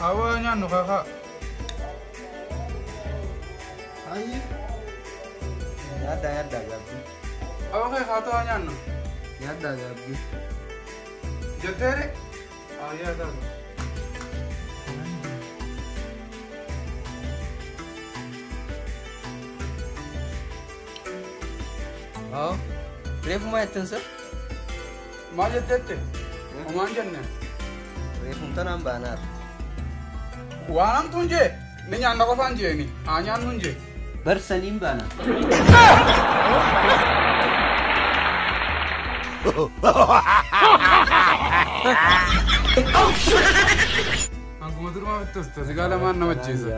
Awanya no kaka. Ayi. Yada gabi. Awa kai khato anya no. Yada gabi. Jotere? Yada. Oh. Refu mai tensa? Maje tete. Umanjanne. Refu tanam banar. Wanam tunje. Ni nyanda ko fanje ni. Anyan nunje. Bersalim bana. Angku matur ma betul. Segala mana macam itu.